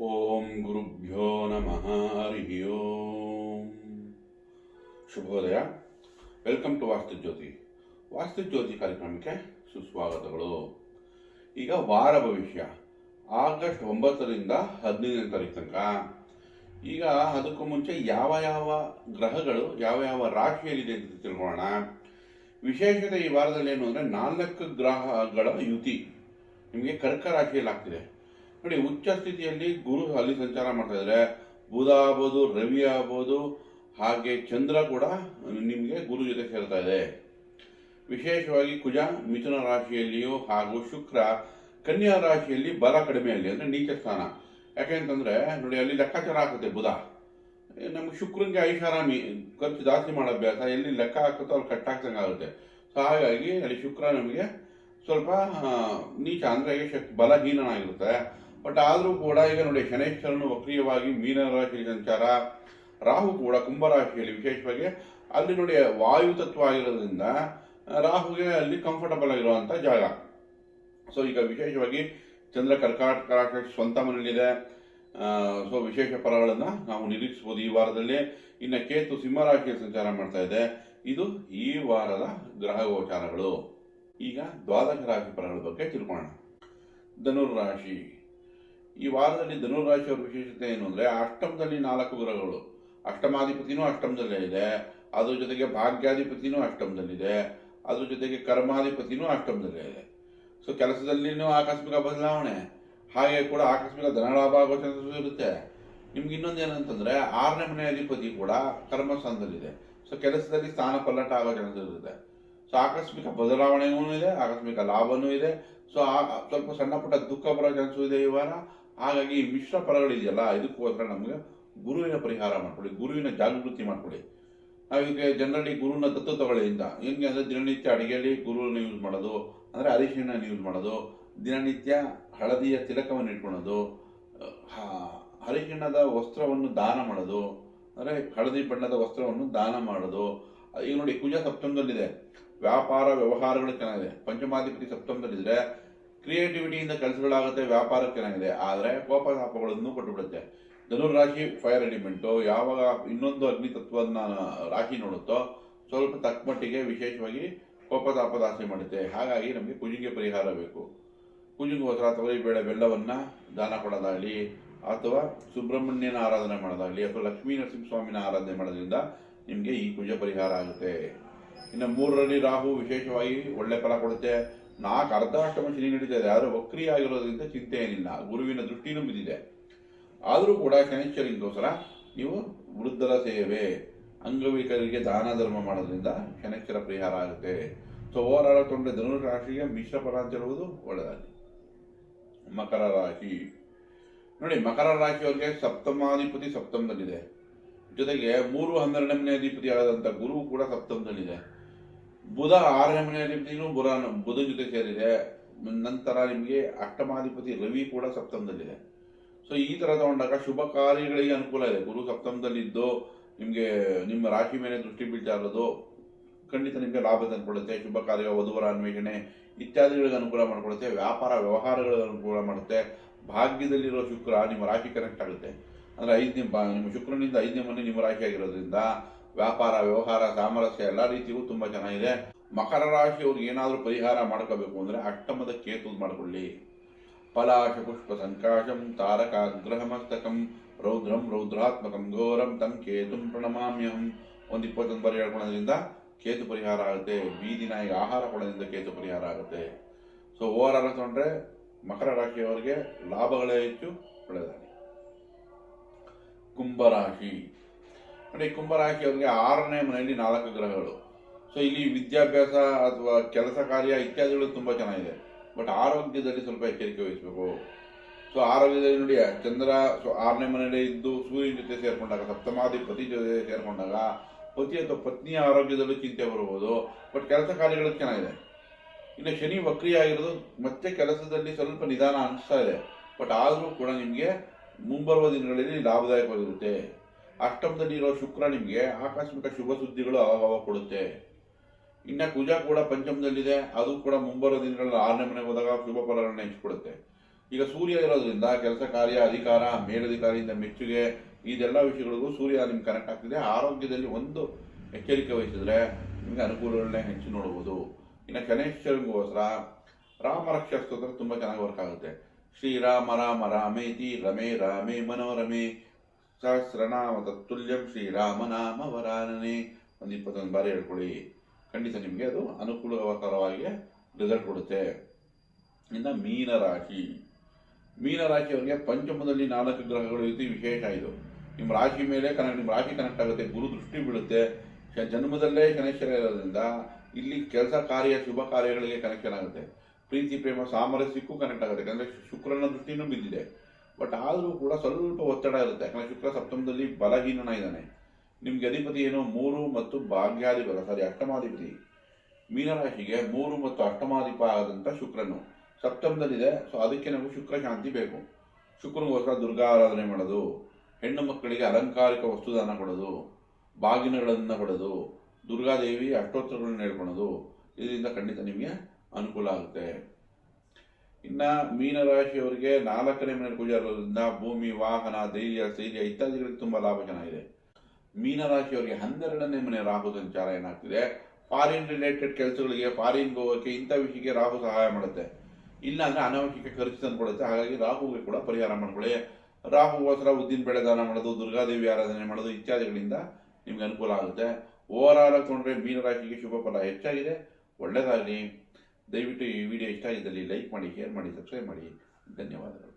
ಓಂ ಗುರುಭ್ಯೋ ನಮಃ ಹರಿ ಓಂ. ಶುಭೋದಯ. ವೆಲ್ಕಮ್ ಟು ವಾಸ್ತುಜ್ಯೋತಿ ಕಾರ್ಯಕ್ರಮಕ್ಕೆ ಸುಸ್ವಾಗತಗಳು. ಈಗ ವಾರ ಭವಿಷ್ಯ ಆಗಸ್ಟ್ 9ರಿಂದ 15ನೇ ತಾರೀಕು ತನಕ. ಈಗ ಅದಕ್ಕೂ ಮುಂಚೆ ಯಾವ ಯಾವ ಗ್ರಹಗಳು ಯಾವ ಯಾವ ರಾಶಿಯಲ್ಲಿದೆ ಅಂತ ತಿಳ್ಕೊಳ್ಳೋಣ. ವಿಶೇಷತೆ ಈ ವಾರದಲ್ಲಿ ಏನು ಅಂದರೆ 4 ಗ್ರಹಗಳ ಯುತಿ ನಿಮಗೆ ಕರ್ಕ ರಾಶಿಯಲ್ಲಿ ಆಗ್ತಿದೆ ನೋಡಿ. ಉಚ್ಚ ಸ್ಥಿತಿಯಲ್ಲಿ ಗುರು ಅಲ್ಲಿ ಸಂಚಾರ ಮಾಡ್ತಾ ಇದ್ದಾರೆ. ಬುಧ ಆಗ್ಬೋದು, ರವಿ ಆಗ್ಬೋದು, ಹಾಗೆ ಚಂದ್ರ ಕೂಡ ನಿಮಗೆ ಗುರು ಜೊತೆ ಸೇರ್ತಾ ಇದೆ. ವಿಶೇಷವಾಗಿ ಕುಜ ಮಿಥುನ ರಾಶಿಯಲ್ಲಿಯೂ ಹಾಗೂ ಶುಕ್ರ ಕನ್ಯಾ ರಾಶಿಯಲ್ಲಿ ಬಲ ಕಡಿಮೆಯಲ್ಲಿ ಅಂದರೆ ನೀಚ ಸ್ಥಾನ. ಯಾಕೆಂತಂದ್ರೆ ನೋಡಿ ಅಲ್ಲಿ ಲೆಕ್ಕಾಚಾರ ಆಗುತ್ತೆ. ಬುಧ ನಮ್ಗೆ ಶುಕ್ರನಿಗೆ ಐಷಾರಾಮಿ ಖರ್ಚು ಜಾಸ್ತಿ ಮಾಡೋ ಅಭ್ಯಾಸ, ಎಲ್ಲಿ ಲೆಕ್ಕ ಹಾಕುತ್ತೋ ಅಲ್ಲಿ ಕಟ್ಟಾಕ್ದಂಗೆ ಆಗುತ್ತೆ. ಸೊ ಹಾಗಾಗಿ ಅಲ್ಲಿ ಶುಕ್ರ ನಮಗೆ ಸ್ವಲ್ಪ ನೀಚ ಅಂದರೆ ಬಲಹೀನನಾಗಿರುತ್ತೆ. ಬಟ್ ಆದರೂ ಕೂಡ ಈಗ ನೋಡಿ ಶನೈಶ್ವರನು ವಕ್ರೀಯವಾಗಿ ಮೀನ ರಾಶಿ ಸಂಚಾರ, ರಾಹು ಕೂಡ ಕುಂಭರಾಶಿಯಲ್ಲಿ ವಿಶೇಷವಾಗಿ ಅಲ್ಲಿ ನೋಡಿ ವಾಯು ತತ್ವ ಆಗಿರೋದ್ರಿಂದ ರಾಹುಗೆ ಅಲ್ಲಿ ಕಂಫರ್ಟಬಲ್ ಆಗಿರುವಂಥ ಜಾಗ. ಸೊ ಈಗ ವಿಶೇಷವಾಗಿ ಚಂದ್ರ ಕರ್ಕಾಟಕ ರಾಶಿ ಸ್ವಂತ ಮನೆಯಲ್ಲಿದೆ. ಸೊ ವಿಶೇಷ ಫಲಗಳನ್ನು ನಾವು ನಿರೀಕ್ಷಿಸಬಹುದು ಈ ವಾರದಲ್ಲಿ. ಇನ್ನು ಕೇತು ಸಿಂಹರಾಶಿಯಲ್ಲಿ ಸಂಚಾರ ಮಾಡ್ತಾ ಇದೆ. ಇದು ಈ ವಾರದ ಗ್ರಹ ಗೋಚಾರಗಳು. ಈಗ ದ್ವಾದಶ ರಾಶಿ ಫಲಗಳ ಬಗ್ಗೆ ತಿಳ್ಕೊಳ್ಳೋಣ. ಧನುರ್ರಾಶಿ. ಈ ವಾರದಲ್ಲಿ ಧನುರ್ರಾಶಿಯವರ ವಿಶೇಷತೆ ಏನು ಅಂದರೆ ಅಷ್ಟಮದಲ್ಲಿ 4 ಗ್ರಹಗಳು. ಅಷ್ಟಮಾಧಿಪತಿನೂ ಅಷ್ಟಮದಲ್ಲೇ ಇದೆ, ಅದ್ರ ಜೊತೆಗೆ ಭಾಗ್ಯಾಧಿಪತಿನೂ ಅಷ್ಟಮದಲ್ಲಿದೆ, ಅದ್ರ ಜೊತೆಗೆ ಕರ್ಮಾಧಿಪತಿನೂ ಅಷ್ಟಮದಲ್ಲೇ ಇದೆ. ಸೊ ಕೆಲಸದಲ್ಲಿನೂ ಆಕಸ್ಮಿಕ ಬದಲಾವಣೆ, ಹಾಗೆ ಕೂಡ ಆಕಸ್ಮಿಕ ಧನಲಾಭ ಆಗೋ ಚಾನ್ಸಸ್ ಇರುತ್ತೆ. ನಿಮ್ಗೆ ಇನ್ನೊಂದು ಏನಂತಂದ್ರೆ 6ನೇ ಮನೆ ಅಧಿಪತಿ ಕೂಡ ಕರ್ಮಸ್ಥಾನದಲ್ಲಿದೆ. ಸೊ ಕೆಲಸದಲ್ಲಿ ಸ್ಥಾನ ಪಲ್ಲಟ ಆಗೋ ಚಾನ್ಸಸ್ ಇರುತ್ತೆ. ಸೊ ಆಕಸ್ಮಿಕ ಬದಲಾವಣೆಯೂ ಇದೆ, ಆಕಸ್ಮಿಕ ಲಾಭನೂ ಇದೆ. ಸೊ ಸ್ವಲ್ಪ ಸಣ್ಣ ಪುಟ್ಟ ದುಃಖ ಬರೋ ಚಾನ್ಸು ಇದೆ ಈ ವಾರ. ಹಾಗಾಗಿ ಮಿಶ್ರ ಫಲಗಳಿದೆಯಲ್ಲ, ಇದಕ್ಕೋಸ್ಕರ ನಮಗೆ ಗುರುವಿನ ಪರಿಹಾರ ಮಾಡ್ಕೊಳ್ಳಿ, ಗುರುವಿನ ಜಾಗೃತಿ ಮಾಡ್ಕೊಳ್ಳಿ. ನಾವೀಗ ಜನರಲಿ ಗುರುವಿನ ದತ್ತು ತಗೊಳ್ಳಿ ಅಂತ ಹೆಂಗೆ ಅಂದರೆ ದಿನನಿತ್ಯ ಅಡುಗೆಯಲ್ಲಿ ಗುರುವನ್ನು ಯೂಸ್ ಮಾಡೋದು, ಅಂದರೆ ಅರಿಶಿನ ಯೂಸ್ ಮಾಡೋದು, ದಿನನಿತ್ಯ ಹಳದಿಯ ತಿಲಕವನ್ನು ಇಟ್ಕೊಳ್ಳೋದು, ಅರಿಶಿಣದ ವಸ್ತ್ರವನ್ನು ದಾನ ಮಾಡೋದು, ಅಂದರೆ ಹಳದಿ ಬಣ್ಣದ ವಸ್ತ್ರವನ್ನು ದಾನ ಮಾಡೋದು. ಈಗ ನೋಡಿ ಕುಜ ಸಪ್ತಮದಲ್ಲಿದೆ, ವ್ಯಾಪಾರ ವ್ಯವಹಾರಗಳು ಚೆನ್ನಾಗಿದೆ. ಪಂಚಮಾಧಿಪತಿ ಸಪ್ತಮದಲ್ಲಿದ್ರೆ ಕ್ರಿಯೇಟಿವಿಟಿಯಿಂದ ಕೆಲಸಗಳಾಗುತ್ತೆ, ವ್ಯಾಪಾರ ಚೆನ್ನಾಗಿದೆ. ಆದರೆ ಕೋಪ ತಾಪಗಳನ್ನು ಕೊಟ್ಟುಬಿಡುತ್ತೆ. ಧನುರ್ರಾಶಿ ಫೈರ್ ಎಲಿಮೆಂಟು ಯಾವಾಗ ಇನ್ನೊಂದು ಅಗ್ನಿ ತತ್ವನ ರಾಶಿ ನೋಡುತ್ತೋ ಸ್ವಲ್ಪ ತಕ್ಕ ಮಟ್ಟಿಗೆ ವಿಶೇಷವಾಗಿ ಕೋಪತಾಪದ ಆಸೆ ಮಾಡುತ್ತೆ. ಹಾಗಾಗಿ ನಮಗೆ ಕುಜಿಗೆ ಪರಿಹಾರ ಬೇಕು. ಕುಜಿಗೋಸ್ಕರ ತೊಗರಿಬೇಳೆ ಬೆಲ್ಲವನ್ನು ದಾನ ಕೊಡೋದಾಗಲಿ, ಅಥವಾ ಸುಬ್ರಹ್ಮಣ್ಯನ ಆರಾಧನೆ ಮಾಡೋದಾಗಲಿ, ಅಥವಾ ಲಕ್ಷ್ಮೀ ನರಸಿಂಹಸ್ವಾಮಿನ ಆರಾಧನೆ ಮಾಡೋದ್ರಿಂದ ನಿಮಗೆ ಈ ಕುಜ ಪರಿಹಾರ ಆಗುತ್ತೆ. ಇನ್ನು 3ರಲ್ಲಿ ರಾಹು ವಿಶೇಷವಾಗಿ ಒಳ್ಳೆ ಫಲ ಕೊಡುತ್ತೆ. 4 ಅರ್ಧಾಷ್ಟಮ ಶನಿ ನಡೀತಾ ಇದೆ, ಆದರೆ ವಕ್ರೀಯ ಆಗಿರೋದ್ರಿಂದ ಚಿಂತೆ ಏನಿಲ್ಲ, ಗುರುವಿನ ದೃಷ್ಟಿನೂ ಬಿದ್ದಿದೆ. ಆದರೂ ಕೂಡ ಶನೈಶ್ವರನಿಗೋಸ್ಕರ ನೀವು ವೃದ್ಧರ ಸೇವೆ, ಅಂಗವಿಕಲರಿಗೆ ದಾನ ಧರ್ಮ ಮಾಡೋದ್ರಿಂದ ಶನೈಶ್ವರ ಪರಿಹಾರ ಆಗುತ್ತೆ. ಸೊ ಓವರಾಲ್ ತೊಂದರೆ ಧನುರ್ ರಾಶಿಗೆ ಮಿಶ್ರ ಫಲ ಅಂತ ಹೇಳುವುದು ಒಳ್ಳೆಯದಾಗಿ. ಮಕರ ರಾಶಿ ನೋಡಿ, ಮಕರ ರಾಶಿಯವರಿಗೆ ಸಪ್ತಮಾಧಿಪತಿ ಸಪ್ತಮದಲ್ಲಿದೆ, ಜೊತೆಗೆ 3, 12ನೇ ಮನೆ ಅಧಿಪತಿ ಆದಂಥ ಗುರು ಕೂಡ ಸಪ್ತಮದಲ್ಲಿದೆ. ಬುಧ 6ನೇ ಮನೆ ಅಧಿಪತಿನೂ ಬುಧನ ಜೊತೆ ಸೇರಿದೆ. ನಂತರ ನಿಮಗೆ ಅಷ್ಟಮಾಧಿಪತಿ ರವಿ ಕೂಡ ಸಪ್ತಮದಲ್ಲಿದೆ. ಸೊ ಈ ಥರ ತಗೊಂಡಾಗ ಶುಭ ಕಾರ್ಯಗಳಿಗೆ ಅನುಕೂಲ ಇದೆ. ಗುರು ಸಪ್ತಮದಲ್ಲಿದ್ದು ನಿಮಗೆ ನಿಮ್ಮ ರಾಶಿ ಮೇಲೆ ದೃಷ್ಟಿ ಬೀಳ್ತಾ ಇರೋದು ಖಂಡಿತ ನಿಮಗೆ ಲಾಭ ತಂದುಕೊಡುತ್ತೆ. ಶುಭ ಕಾರ್ಯ, ವಧುವರ ಅನ್ವೇಷಣೆ ಇತ್ಯಾದಿಗಳಿಗೆ ಅನುಕೂಲ ಮಾಡಿಕೊಡುತ್ತೆ. ವ್ಯಾಪಾರ ವ್ಯವಹಾರಗಳಿಗೆ ಅನುಕೂಲ ಮಾಡುತ್ತೆ. ಭಾಗ್ಯದಲ್ಲಿರೋ ಶುಕ್ರ ನಿಮ್ಮ ರಾಶಿ ಕನೆಕ್ಟ್ ಆಗುತ್ತೆ. ಅಂದರೆ ನಿಮ್ಮ ಶುಕ್ರನಿಂದ 5ನೇ ಮನೆ ನಿಮ್ಮ ರಾಶಿ ಆಗಿರೋದ್ರಿಂದ ವ್ಯಾಪಾರ ವ್ಯವಹಾರ ಸಾಮರಸ್ಯ ಎಲ್ಲ ರೀತಿಯೂ ತುಂಬ ಚೆನ್ನಾಗಿದೆ. ಮಕರ ರಾಶಿಯವ್ರಿಗೆ ಏನಾದರೂ ಪರಿಹಾರ ಮಾಡ್ಕೋಬೇಕು ಅಂದರೆ ಅಷ್ಟಮದ ಕೇತು ಮಾಡಿಕೊಳ್ಳಿ. ಪಲಾಶ ಪುಷ್ಪ ಸಂಕಾಶಂ ತಾರಕಾಗ್ರಹಮಸ್ತಕಂ ರೌದ್ರಂ ರೌದ್ರಾತ್ಮಕಂ ಘೋರಂ ತಂ ಕೇತುಂ ಪ್ರಣಮಾಮ್ಯಹಂ. 21 ಬಾರಿ ಹೇಳ್ಕೊಳ್ಳೋದ್ರಿಂದ ಕೇತು ಪರಿಹಾರ ಆಗುತ್ತೆ. ಬೀದಿ ನಾಯಿಗೆ ಆಹಾರ ಕೊಡೋದ್ರಿಂದ ಕೇತು ಪರಿಹಾರ ಆಗುತ್ತೆ. ಸೊ ಓವರಾಲ್ ತಗೊಂಡ್ರೆ ಮಕರ ರಾಶಿಯವರಿಗೆ ಲಾಭಗಳೇ ಹೆಚ್ಚು, ಒಳ್ಳೆಯದಾಗಿ. ಕುಂಭರಾಶಿ ನೋಡಿ, ಕುಂಭರಾಶಿಯವರಿಗೆ 6ನೇ ಮನೆಯಲ್ಲಿ 4 ಗ್ರಹಗಳು. ಸೊ ಇಲ್ಲಿ ವಿದ್ಯಾಭ್ಯಾಸ ಅಥವಾ ಕೆಲಸ ಕಾರ್ಯ ಇತ್ಯಾದಿಗಳು ತುಂಬ ಚೆನ್ನಾಗಿದೆ. ಬಟ್ ಆರೋಗ್ಯದಲ್ಲಿ ಸ್ವಲ್ಪ ಎಚ್ಚರಿಕೆ ವಹಿಸಬೇಕು. ಸೊ ಆರೋಗ್ಯದಲ್ಲಿ ನೋಡಿ ಚಂದ್ರ 6ನೇ ಮನೆಯಲ್ಲೇ ಇದ್ದು ಸೂರ್ಯನ ಜೊತೆ ಸೇರಿಕೊಂಡಾಗ, ಸಪ್ತಮಾಧಿಪತಿ ಜೊತೆ ಸೇರಿಕೊಂಡಾಗ ಪತಿ ಅಥವಾ ಪತ್ನಿಯ ಆರೋಗ್ಯದಲ್ಲೂ ಚಿಂತೆ ಬರ್ಬೋದು. ಬಟ್ ಕೆಲಸ ಕಾರ್ಯಗಳು ಚೆನ್ನಾಗಿದೆ. ಇನ್ನು ಶನಿ ವಕ್ರೀಯ ಆಗಿರೋದು ಮತ್ತೆ ಕೆಲಸದಲ್ಲಿ ಸ್ವಲ್ಪ ನಿಧಾನ ಅನಿಸ್ತಾ ಇದೆ. ಬಟ್ ಆದರೂ ಕೂಡ ನಿಮಗೆ ಮುಂಬರುವ ದಿನಗಳಲ್ಲಿ ಲಾಭದಾಯಕವಾಗಿರುತ್ತೆ. ಅಷ್ಟಮದಲ್ಲಿರೋ ಶುಕ್ರ ನಿಮಗೆ ಆಕಸ್ಮಿಕ ಶುಭ ಸುದ್ದಿಗಳು ಅವಾಗ ಕೊಡುತ್ತೆ. ಇನ್ನು ಕುಜ ಕೂಡ ಪಂಚಮದಲ್ಲಿದೆ, ಅದು ಕೂಡ ಮುಂಬರುವ ದಿನಗಳಲ್ಲಿ 6ನೇ ಮನೆಗೆ ಹೋದಾಗ ಶುಭ ಫಲಗಳನ್ನ ಹೆಚ್ಚಿಕೊಡುತ್ತೆ. ಈಗ ಸೂರ್ಯ ಇರೋದ್ರಿಂದ ಕೆಲಸ ಕಾರ್ಯ, ಅಧಿಕಾರ, ಮೇಲಧಿಕಾರಿಯಿಂದ ಮೆಚ್ಚುಗೆ, ಇದೆಲ್ಲ ವಿಷಯಗಳಿಗೂ ಸೂರ್ಯ ನಿಮ್ಗೆ ಕನೆಕ್ಟ್ ಆಗ್ತಿದೆ. ಆರೋಗ್ಯದಲ್ಲಿ ಒಂದು ಎಚ್ಚರಿಕೆ ವಹಿಸಿದ್ರೆ ನಿಮ್ಗೆ ಅನುಕೂಲಗಳನ್ನೇ ಹೆಚ್ಚು ನೋಡ್ಬೋದು. ಇನ್ನು ಶನೈಶ್ವರಂಗೋಸ್ಕರ ರಾಮ ರಕ್ಷಾ ಸ್ತೋತ್ರ ತುಂಬ ಚೆನ್ನಾಗಿ ವರ್ಕ್ ಆಗುತ್ತೆ. ಶ್ರೀರಾಮ ರಾಮ ರಾಮೇತಿ ರಮೇ ರಾಮೇ ಮನೋರಮೆ ಸಹಸ್ರನಾಮ ತತ್ತುಲ್ಯಂ ಶ್ರೀರಾಮ ನಾಮ ವರಾನನೆ ಒಂದು 21 ಬಾರಿ ಹೇಳ್ಕೊಳ್ಳಿ. ಖಂಡಿತ ನಿಮಗೆ ಅದು ಅನುಕೂಲಕರವಾಗಿ ರಿಸಲ್ಟ್ ಕೊಡುತ್ತೆ. ಇನ್ನು ಮೀನರಾಶಿಯವರಿಗೆ ಪಂಚಮದಲ್ಲಿ 4 ಗ್ರಹಗಳು ಇದ್ದು ವಿಶೇಷ. ಇದು ನಿಮ್ಮ ರಾಶಿ ಮೇಲೆ ನಿಮ್ಮ ರಾಶಿ ಕನೆಕ್ಟ್ ಆಗುತ್ತೆ. ಗುರು ದೃಷ್ಟಿ ಬೀಳುತ್ತೆ. ಜನ್ಮದಲ್ಲೇ ಶನೈಶ್ವರ ಇರೋದ್ರಿಂದ ಇಲ್ಲಿ ಕೆಲಸ ಕಾರ್ಯ, ಶುಭ ಕಾರ್ಯಗಳಿಗೆ ಕನೆಕ್ಷನ್ ಆಗುತ್ತೆ. ಪ್ರೀತಿ ಪ್ರೇಮ ಸಾಮರಸ್ಯಕ್ಕೂ ಕನೆಕ್ಟ್ ಆಗುತ್ತೆ. ಯಾಕಂದರೆ ಶುಕ್ರನ ದೃಷ್ಟಿನೂ ಬಿದ್ದಿದೆ. ಬಟ್ ಆದರೂ ಕೂಡ ಸ್ವಲ್ಪ ಒತ್ತಡ ಇರುತ್ತೆ. ಯಾಕಂದರೆ ಶುಕ್ರ ಸಪ್ತಮದಲ್ಲಿ ಬಲಹೀನನ ಇದ್ದಾನೆ. ನಿಮ್ಗೆ ಅಧಿಪತಿ ಏನು 3 ಮತ್ತು ಅಷ್ಟಮಾಧಿಪತಿ. ಮೀನರಾಶಿಗೆ 3 ಮತ್ತು ಅಷ್ಟಮಾಧಿಪ ಆದಂಥ ಶುಕ್ರನು ಸಪ್ತಮದಲ್ಲಿದೆ. ಸೊ ಅದಕ್ಕೆ ನಮಗೆ ಶುಕ್ರ ಶಾಂತಿ ಬೇಕು. ಶುಕ್ರನಿಗೋಸ್ಕರ ದುರ್ಗಾ ಆರಾಧನೆ ಮಾಡೋದು, ಹೆಣ್ಣು ಮಕ್ಕಳಿಗೆ ಅಲಂಕಾರಿಕ ವಸ್ತುದಾನ ಕೊಡೋದು, ಬಾಗಿನಗಳನ್ನು ಕೊಡೋದು, ದುರ್ಗಾದೇವಿ ಅಷ್ಟೋತ್ತರಗಳನ್ನು ಹೇಳ್ಕೊಳೋದು, ಇದರಿಂದ ಖಂಡಿತ ನಿಮಗೆ ಅನುಕೂಲ ಆಗುತ್ತೆ. ಇನ್ನು ಮೀನರಾಶಿಯವರಿಗೆ 4ನೇ ಮನೆ ಕುಜ ಇರೋದ್ರಿಂದ ಭೂಮಿ, ವಾಹನ, ಧೈರ್ಯ, ಸ್ಥೈರ್ಯ ಇತ್ಯಾದಿಗಳಿಗೆ ತುಂಬ ಲಾಭ ಚೆನ್ನಾಗಿದೆ. ಮೀನರಾಶಿಯವರಿಗೆ 12ನೇ ಮನೆ ರಾಹು ಸಂಚಾರ ಏನಾಗ್ತಿದೆ, ಫಾರಿನ್ ರಿಲೇಟೆಡ್ ಕೆಲಸಗಳಿಗೆ, ಫಾರಿನ್ ಹೋಗೋಕ್ಕೆ ಇಂಥ ವಿಷಯಕ್ಕೆ ರಾಹು ಸಹಾಯ ಮಾಡುತ್ತೆ. ಇಲ್ಲ ಅಂದರೆ ಅನಾವಶ್ಯಕ ಖರ್ಚು ತಂದು ಕೊಡುತ್ತೆ. ಹಾಗಾಗಿ ರಾಹುಗೆ ಕೂಡ ಪರಿಹಾರ ಮಾಡ್ಕೊಳ್ಳಿ. ರಾಹುಗೋಸ್ಕರ ಉದ್ದಿನ ಬೇಳೆ ದಾನ ಮಾಡೋದು, ದುರ್ಗಾದೇವಿ ಆರಾಧನೆ ಮಾಡೋದು ಇತ್ಯಾದಿಗಳಿಂದ ನಿಮ್ಗೆ ಅನುಕೂಲ ಆಗುತ್ತೆ. ಓವರಾಲ್ ಹಾಕೊಂಡ್ರೆ ಮೀನರಾಶಿಗೆ ಶುಭ ಫಲ ಹೆಚ್ಚಾಗಿದೆ. ಒಳ್ಳೆಯದಾಗಲಿ. ದಯವಿಟ್ಟು ಈ ವಿಡಿಯೋ ಇಷ್ಟ ಆಗಿದ್ದಲ್ಲಿ ಲೈಕ್ ಮಾಡಿ, ಶೇರ್ ಮಾಡಿ, ಸಬ್ಸ್ಕ್ರೈಬ್ ಮಾಡಿ. ಧನ್ಯವಾದಗಳು.